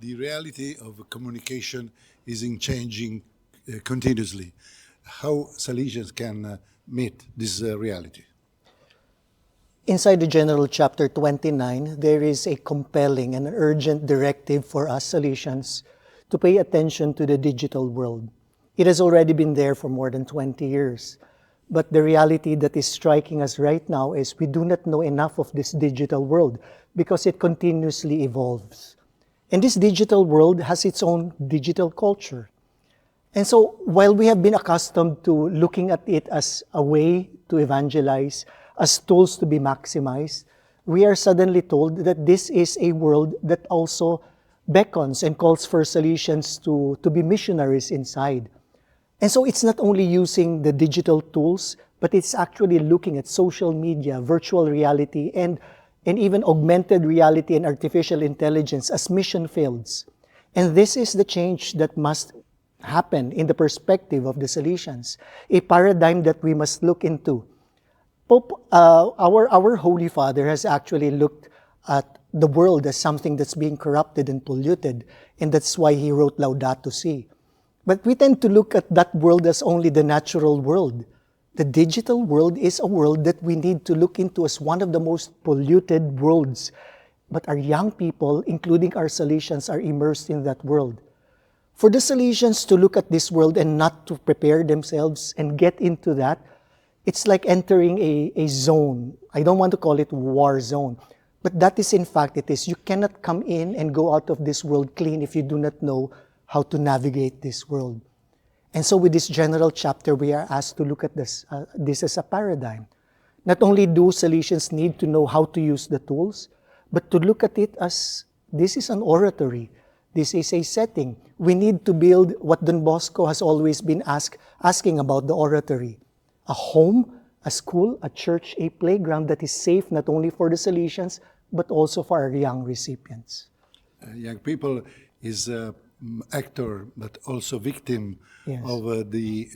the reality of communication is in changing continuously. How Salesians can meet this reality? Inside the General Chapter 29, there is a compelling and urgent directive for us Salesians to pay attention to the digital world. It has already been there for more than 20 years. But the reality that is striking us right now is we do not know enough of this digital world because it continuously evolves. And this digital world has its own digital culture. And so while we have been accustomed to looking at it as a way to evangelize, as tools to be maximized, we are suddenly told that this is a world that also beckons and calls for Salesians to be missionaries inside. And so it's not only using the digital tools, but it's actually looking at social media, virtual reality, and even augmented reality and artificial intelligence as mission fields. And this is the change that must happen in the perspective of the Salesians, a paradigm that we must look into. Our Holy Father has actually looked at the world as something that's being corrupted and polluted, and that's why he wrote Laudato Si. But we tend to look at that world as only the natural world. The digital world is a world that we need to look into as one of the most polluted worlds. But our young people, including our Salesians, are immersed in that world. For the Salesians to look at this world and not to prepare themselves and get into that, it's like entering a zone. I don't want to call it war zone, but that is in fact it is. You cannot come in and go out of this world clean if you do not know how to navigate this world. And so with this general chapter, we are asked to look at this as a paradigm. Not only do Salesians need to know how to use the tools, but to look at it as this is an oratory. This is a setting. We need to build what Don Bosco has always been asking about the oratory. A home, a school, a church, a playground that is safe not only for the Salesians, but also for our young recipients. Young people is actor, but also victim of the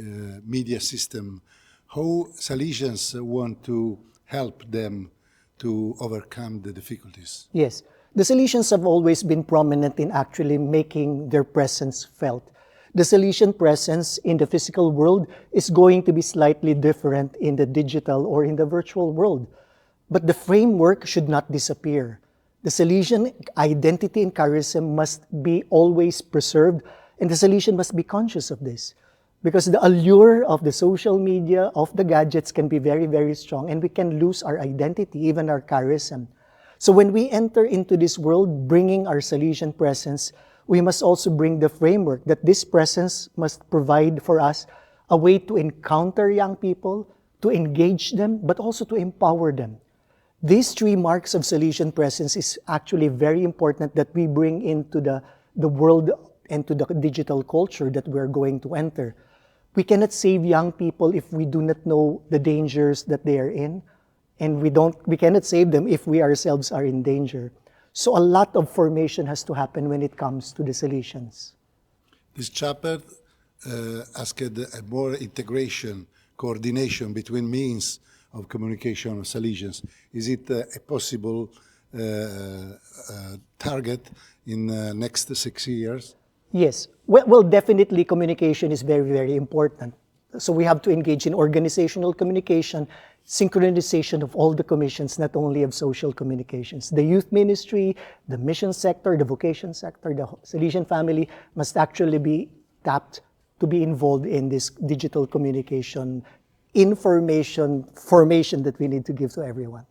media system. How Salesians want to help them to overcome the difficulties? Yes, the Salesians have always been prominent in actually making their presence felt. The Salesian presence in the physical world is going to be slightly different in the digital or in the virtual world. But the framework should not disappear. The Salesian identity and charism must be always preserved, and the Salesian must be conscious of this. Because the allure of the social media, of the gadgets can be very, very strong, and we can lose our identity, even our charism. So when we enter into this world, bringing our Salesian presence, we must also bring the framework that this presence must provide for us a way to encounter young people, to engage them, but also to empower them. These three marks of Salesian presence is actually very important that we bring into the world and to the digital culture that we're going to enter. We cannot save young people if we do not know the dangers that they are in, and we cannot save them if we ourselves are in danger. So a lot of formation has to happen when it comes to the Salesians. This chapter asked a more integration, coordination between means of communication of Salesians. Is it a possible target in the next 6 years? Yes. Well, definitely communication is very, very important. So we have to engage in organizational communication, synchronization of all the commissions, not only of social communications. The youth ministry, the mission sector, the vocation sector, the Salesian family must actually be tapped to be involved in this digital communication, information, formation that we need to give to everyone.